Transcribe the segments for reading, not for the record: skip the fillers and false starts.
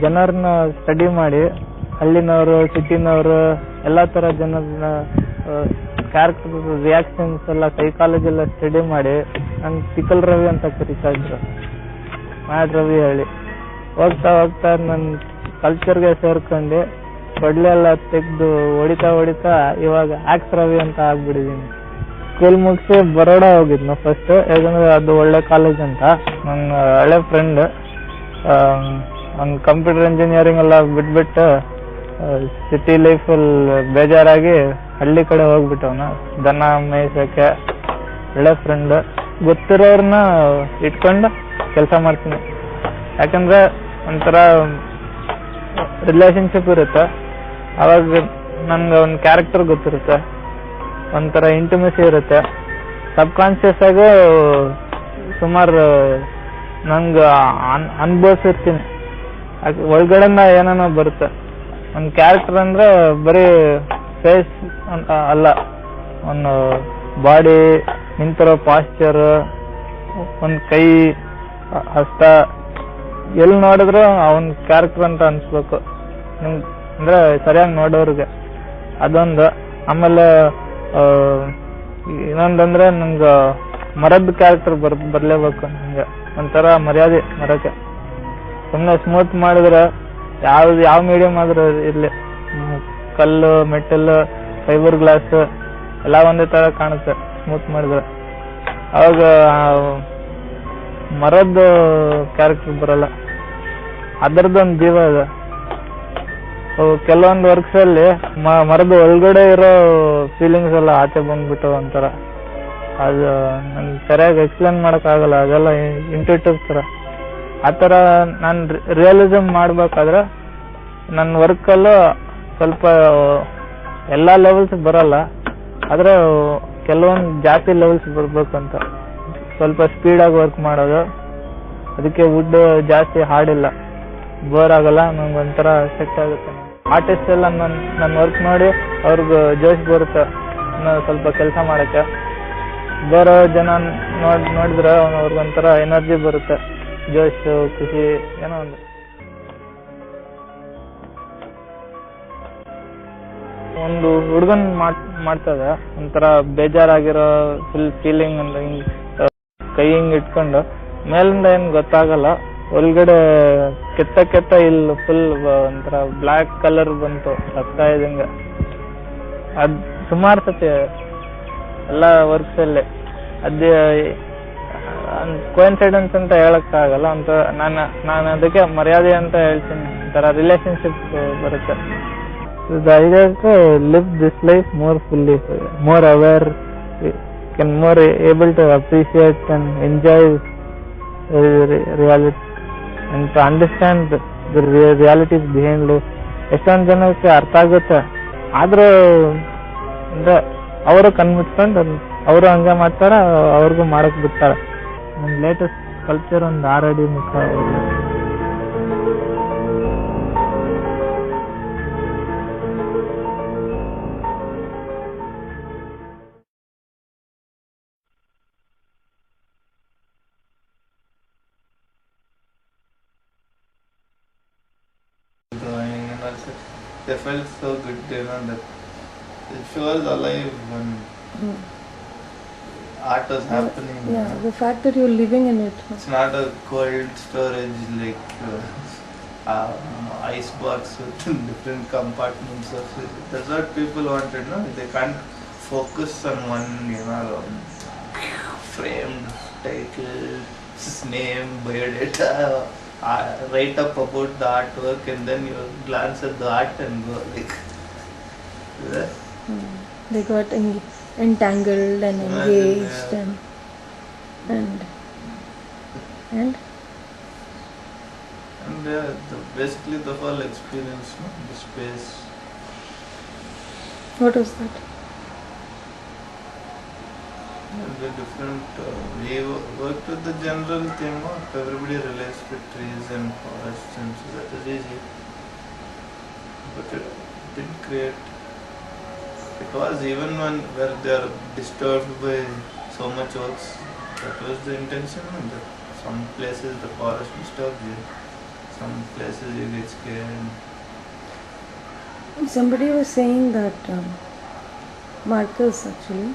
ಜನರನ್ನ ಸ್ಟಡಿ ಮಾಡಿ ಹಳ್ಳಿನವರು ಸಿಟಿನವರು ಎಲ್ಲ ಥರ ಜನರನ್ನ ಕ್ಯಾರೆಕ್ಟರ್ ರಿಯಾಕ್ಷನ್ಸ್ ಎಲ್ಲ ಸೈಕಾಲಜಿ ಎಲ್ಲ ಸ್ಟಡಿ ಮಾಡಿ ನನ್ನ ಪಿಕಲ್ ರವಿ ಅಂತ ಕರಿತಾ ಇದ್ರು. ಮ್ಯಾಡ್ ರವಿ ಹೇಳಿ ಹೋಗ್ತಾ ಹೋಗ್ತಾ ನನ್ನ ಕಲ್ಚರ್ಗೆ ಸೇರ್ಕೊಂಡು ಕೊಡ್ಲೆಲ್ಲ ತೆಗೆದು ಹೊಡಿತಾ ಇವಾಗ ಆಕ್ಸ್ ರವಿ ಅಂತ ಆಗ್ಬಿಟ್ಟಿದ್ದೀನಿ. ಸ್ಕೂಲ್ ಮುಗಿಸಿ ಬರೋಡ ಹೋಗಿದ್ನು ಫಸ್ಟ್, ಯಾಕಂದ್ರೆ ಅದು ಒಳ್ಳೆ ಕಾಲೇಜ್ ಅಂತ. ನನ್ನ ಹಳೆ ಫ್ರೆಂಡ್ ಅವ್ನು ಕಂಪ್ಯೂಟರ್ ಇಂಜಿನಿಯರಿಂಗ್ ಎಲ್ಲ ಬಿಟ್ಬಿಟ್ಟು ಸಿಟಿ ಲೈಫಲ್ಲಿ ಬೇಜಾರಾಗಿ ಹಳ್ಳಿ ಕಡೆ ಹೋಗ್ಬಿಟ್ಟವನ ದನ ಮೇಯ್ಸೋಕ್ಕೆ. ಒಳ್ಳೆ ಫ್ರೆಂಡ್, ಗೊತ್ತಿರೋರ್ನ ಇಟ್ಕೊಂಡು ಕೆಲಸ ಮಾಡ್ತೀನಿ. ಯಾಕಂದ್ರೆ ಒಂಥರ ರಿಲೇಶನ್ಶಿಪ್ ಇರುತ್ತೆ, ಅವಾಗ ನನ್ಗೆ ಒಂದು ಕ್ಯಾರೆಕ್ಟರ್ ಗೊತ್ತಿರುತ್ತೆ, ಒಂಥರ ಇಂಟಿಮೆಸಿ ಇರುತ್ತೆ. ಸಬ್ಕಾನ್ಷಿಯಸ್ ಆಗಿ ಸುಮಾರು ನಂಗೆ ಅನುಭವಿಸಿರ್ತೀನಿ, ಒಳಗಡೆಯಿಂದ ಏನೇನೋ ಬರುತ್ತೆ. ಒಂದು ಕ್ಯಾರೆಕ್ಟರ್ ಅಂದರೆ ಬರೀ ಫೇಸ್ ಅಂತ ಅಲ್ಲ, ಒಂದು ಬಾಡಿ, ನಿಂತಿರೋ ಪಾಶ್ಚರ್, ಒಂದು ಕೈ, ಹಸ್ತ, ಎಲ್ಲಿ ನೋಡಿದ್ರು ಅವನ ಕ್ಯಾರೆಕ್ಟರ್ ಅಂತ ಅನ್ಸ್ಬೇಕು ನಿಮ್ಗೆ, ಅಂದರೆ ಸರಿಯಾಗಿ ನೋಡೋರಿಗೆ. ಅದೊಂದು. ಆಮೇಲೆ ಇನ್ನೊಂದಂದ್ರೆ ನಂಗೆ ಮರದ ಕ್ಯಾರೆಕ್ಟರ್ ಬರಲೇಬೇಕು. ನನಗೆ ಒಂಥರ ಮರ್ಯಾದೆ ಮರಕ್ಕೆ. ಸುಮ್ಮನೆ ಸ್ಮೂತ್ ಮಾಡಿದ್ರೆ ಯಾವ ಮೀಡಿಯಮ್ ಆದ್ರೂ ಇರಲಿ, ಕಲ್ಲು, ಮೆಟಲ್, ಫೈಬರ್ ಗ್ಲಾಸ್ ಎಲ್ಲ ಒಂದೇ ಥರ ಕಾಣುತ್ತೆ ಸ್ಮೂತ್ ಮಾಡಿದ್ರೆ. ಅವಾಗ ಮರದ ಕ್ಯಾರೆಕ್ಟರ್ ಬರಲ್ಲ, ಅದರದ್ದೊಂದು ಜೀವ ಇದೆ. ಕೆಲವೊಂದು ವರ್ಕ್ಸಲ್ಲಿ ಮರದ ಒಳಗಡೆ ಇರೋ ಫೀಲಿಂಗ್ಸ್ ಎಲ್ಲ ಆಚೆ ಬಂದ್ಬಿಟ್ಟು ಒಂಥರ ಅದು ನನ್ಗೆ ಸರಿಯಾಗಿ ಎಕ್ಸ್ಪ್ಲೇನ್ ಮಾಡೋಕ್ಕಾಗಲ್ಲ. ಅದೆಲ್ಲ ಇಂಟ್ಯೂಟಿವ್ ಥರ. ಆ ಥರ ನಾನು ರಿಯಲಿಸಮ್ ಮಾಡಬೇಕಾದ್ರೆ ನನ್ನ ವರ್ಕಲ್ಲೂ ಸ್ವಲ್ಪ ಎಲ್ಲ ಲೆವೆಲ್ಸ್ ಬರಲ್ಲ, ಆದರೆ ಕೆಲವೊಂದು ಜಾಸ್ತಿ ಲೆವೆಲ್ಸ್ ಬರಬೇಕು ಅಂತ. ಸ್ವಲ್ಪ ಸ್ಪೀಡಾಗಿ ವರ್ಕ್ ಮಾಡೋದು, ಅದಕ್ಕೆ ವುಡ್ ಜಾಸ್ತಿ ಹಾಡಿಲ್ಲ, ಬೋರ್ ಆಗಲ್ಲ, ನಂಗೆ ಒಂಥರ ಸೆಟ್ ಆಗುತ್ತೆ. ಆರ್ಟಿಸ್ಟ್ ಎಲ್ಲ ನನ್ನ ವರ್ಕ್ ನೋಡಿ ಅವ್ರಿಗೆ ಜೋಶ್ ಬರುತ್ತೆ ಸ್ವಲ್ಪ ಕೆಲಸ ಮಾಡೋಕ್ಕೆ. ಬೇರೆ ಜನ ನೋಡಿದ್ರೆ ಅವ್ರಿಗೊಂಥರ ಎನರ್ಜಿ ಬರುತ್ತೆ, ಜೋಶ್, ಖುಷಿ, ಏನೋ ಒಂದು ಹುಡುಗನ್ ಮಾಡ್ತದೆ ಒಂಥರ ಬೇಜಾರಾಗಿರೋ ಫೀಲಿಂಗ್ ಅಂತ. ಹಿಂಗೆ ಕೈ ಹಿಂಗೆ ಇಟ್ಕೊಂಡು ಮೇಲಿಂದ ಏನು ಗೊತ್ತಾಗಲ್ಲ, ಒಳಗಡೆ ಕೆತ್ತ ಇಲ್ಲಿ ಫುಲ್ ಒಂಥರ ಬ್ಲ್ಯಾಕ್ ಕಲರ್ ಬಂತು ರಕ್ತ ಇದ್ದಂಗೆ. ಅದು ಸುಮಾರು ಸತಿ ಎಲ್ಲ ವರ್ಕ್ಸಲ್ಲಿ. ಅದೇ ಕೋಇನ್ಸಿಡೆನ್ಸ್ ಅಂತ ಹೇಳಕ್ಕಾಗಲ್ಲ ಅಂತ. ನಾನು ಅದಕ್ಕೆ ಮರ್ಯಾದೆ ಅಂತ ಹೇಳ್ತೀನಿ. ಒಂಥರ ರಿಲೇಶನ್ಶಿಪ್ ಬರುತ್ತೆ. The idea is to live this life more fully, more aware, more able to appreciate and enjoy reality and to understand the realities behind life. ಎಷ್ಟೊಂದು ಜನಕ್ಕೆ ಅರ್ಥ ಆಗುತ್ತೆ, ಆದರೂ ಅಂದರೆ ಅವರು ಕನ್ಬಿಟ್ಕೊಂಡು ಅವರು ಹಂಗೆ ಮಾಡ್ತಾರೆ, ಅವ್ರಿಗೂ ಮಾಡಕ್ಕೆ ಬಿಡ್ತಾರೆ. ನನ್ನ ಲೇಟೆಸ್ಟ್ ಕಲ್ಚರ್ ಒಂದು 6 ಅಡಿ ಮುಖ. Drawing and also they felt so good, that it feels alive when art is happening. Yeah, the fact that you're living in it. It's not a cold storage like ice box with different compartments of it. That's what people wanted, no? They can't focus on one, framed title, name, biodata. Write up about the artwork and then you glance at the art and go like that. They got entangled and engaged and basically the whole experience, no? The space. What was that? The different we worked with the general theme of everybody relates to trees and forests, and so that is easy, but it did create, it was even when where they are disturbed by so much works, that was the intention. And some places the forest disturbs you, some places you get scared. Somebody was saying that Marcus actually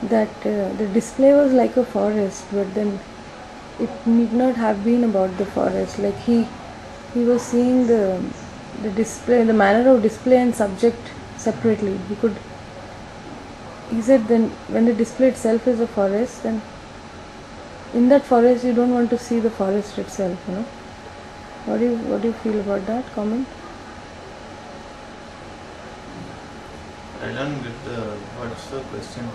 that the display was like a forest, but then it need not have been about the forest. Like he was seeing the display, the manner of display and subject separately. He said then when the display itself is a forest, then in that forest you don't want to see the forest itself, you know. What do you feel about that comment? I don't get what's the question?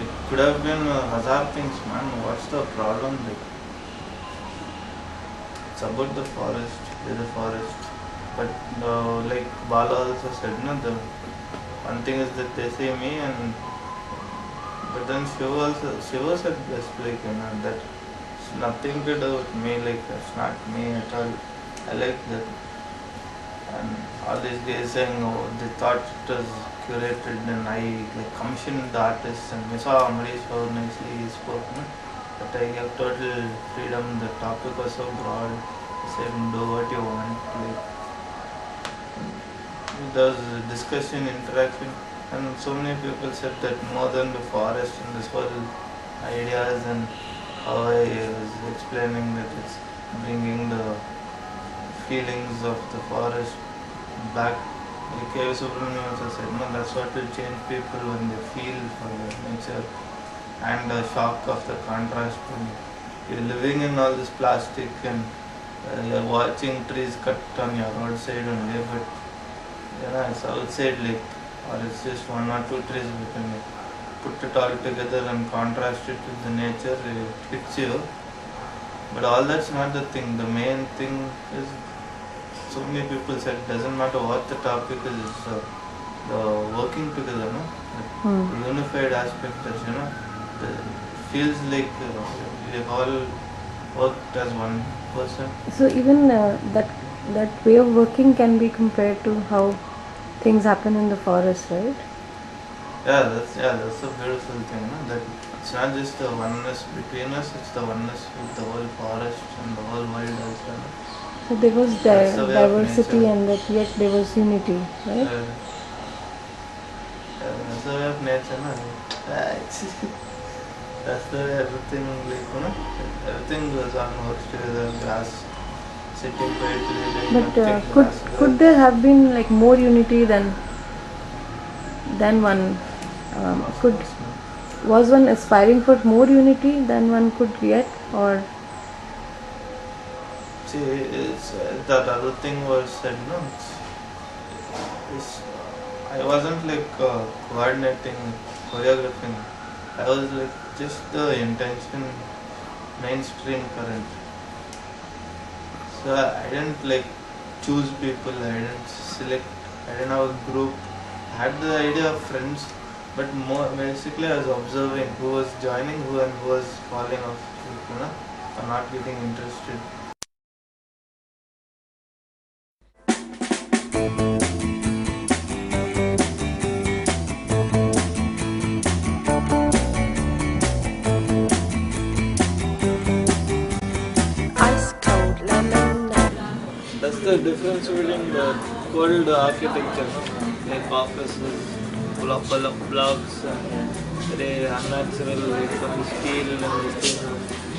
It could have been hazard things, man. What's the problem? Like, it's about the forest, the forest. But like Bala also said, no, the one thing is that they see me, and but then Shiva said best, like, you know, that it's nothing to do with me, like it's not me at all. I like that. And all these guys saying, oh, they thought it was curated, and I like commissioned the artists, and we saw Amrish how nicely he spoke, no? But I have total freedom. The topic was so broad. I said, do what you want. Like, there was discussion, interaction, and so many people said that more than the forest and this whole ideas, and how I was explaining that it's bringing the feelings of the forest back. Like K.V. Subramanian also said, no, that's what will change people when they feel for the nature, and the shock of the contrast when you're living in all this plastic, and you're watching trees cut on your roadside only, but you know, it's outside, like, or it's just one or two trees, we can put it all together and contrast it with the nature, it hits you. But all that's not the thing. The main thing is, so many people said it doesn't matter what the topic is, it's the working together, no? The unified aspect that, you know, it feels like we all worked as one person. So even that way of working can be compared to how things happen in the forest, right? That's a beautiful thing, no? That it's not just the oneness between us, it's the oneness with the whole forest and the whole world also. No? So there was That's the way of diversity, nature. and that yet there was unity, right? That's the way of nature, no? That's the way everything, like, you know, everything goes on, works together, grass sitting quietly, like But nothing, could grass could grows. there have been like more unity than one? Was one aspiring for more unity than one could get, or See, it's, that other thing was said, no? I wasn't like coordinating, choreographing. I was like just the intention, mainstream current. So I didn't like choose people, I didn't select, I didn't have a group. I had the idea of friends, but more basically I was observing who was joining who and who was falling off, you know, or not getting interested. Ice cold lemon. That's the difference between the cold architecture, no? Like offices full of blocks and very unnatural, like from steel and this thing,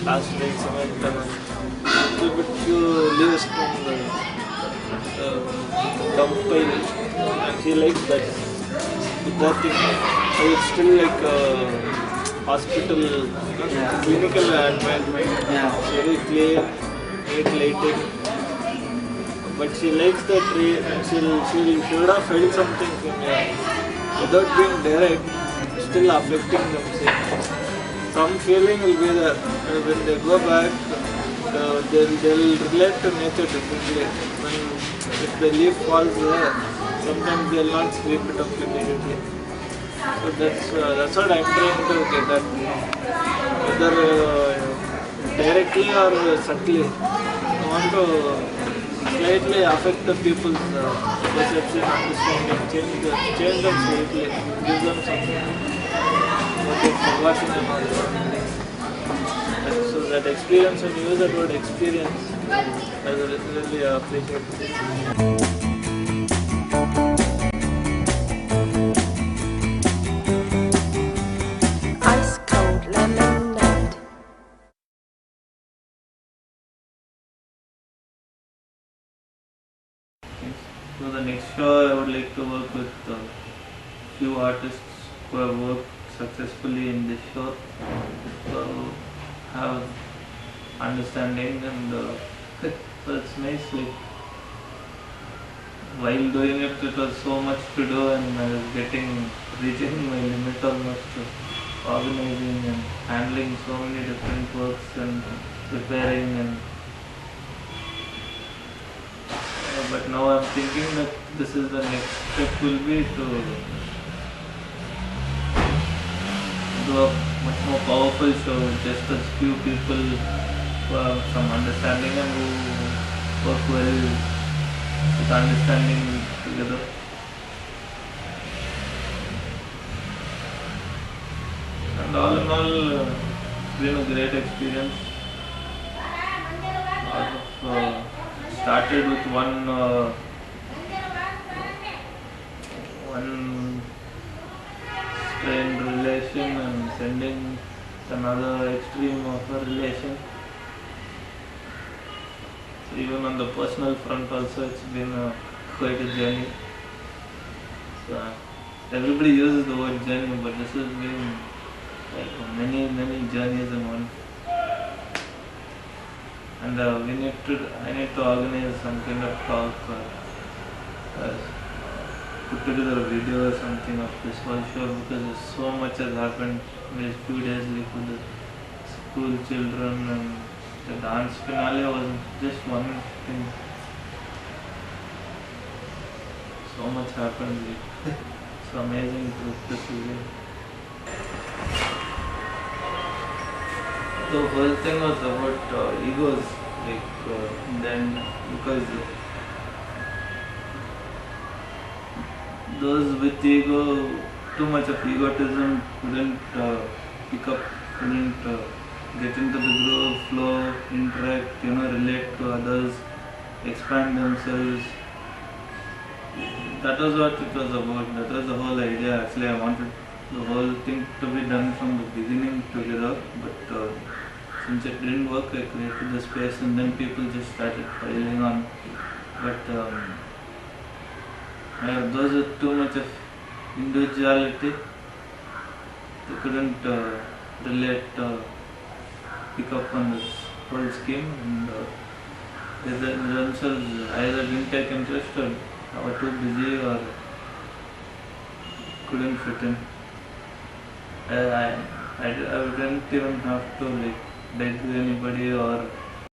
plastic, cement, and little bit few leaves from the dump pile, and he likes that. With that thing, so it's still like a hospital, clinical environment. It's very clean, neat lighting. But she likes the tree, and she would have felt something from here. Without being direct, still affecting them. See. Some feeling will be there. When they go back, they'll relate to nature differently. If the leaf falls there, sometimes they'll not sweep it up immediately. So that's what I'm trying to get at. Whether directly or subtly, I want to slightly affect the people's perception, understanding, change them slightly, give them something. what you've forgotten and all so that experience, when you use that word experience, I really appreciate it. Ice cold lemonade. So the next show I would like to work with few artists who have worked successfully in this show, so have understanding and so it's nice. Like while doing it, it was so much to do and I was reaching my limit almost organizing and handling so many different works and preparing and but now I'm thinking that this is the next step will be to do a much more powerful show with just a few people who have some understanding and who work well with understanding together. And all in all, it's been a great experience. Started with one strained relation and sending another extreme of a relation. So even on the personal front also, it's been quite a journey. So everybody uses the word journey, but this has been like many journeys in one. And I need to organize some kind of talk or put together a video or something of this whole show, because so much has happened in these few days, like with the school children and the dance finale was just one thing. So much happened. Like, it's amazing to see. The whole thing was about egos, then because those with ego, too much of egotism couldn't pick up, couldn't get into the groove, flow, interact, relate to others, expand themselves. That was what it was about. That was the whole idea. Actually, I wanted the whole thing to be done from the beginning together, but since it didn't work, I created the space and then people just started piling on. But those are too much of individuality. They couldn't relate, pick up on this whole scheme, and they themselves either didn't take interest or were too busy or couldn't fit in. I didn't even have to beg anybody or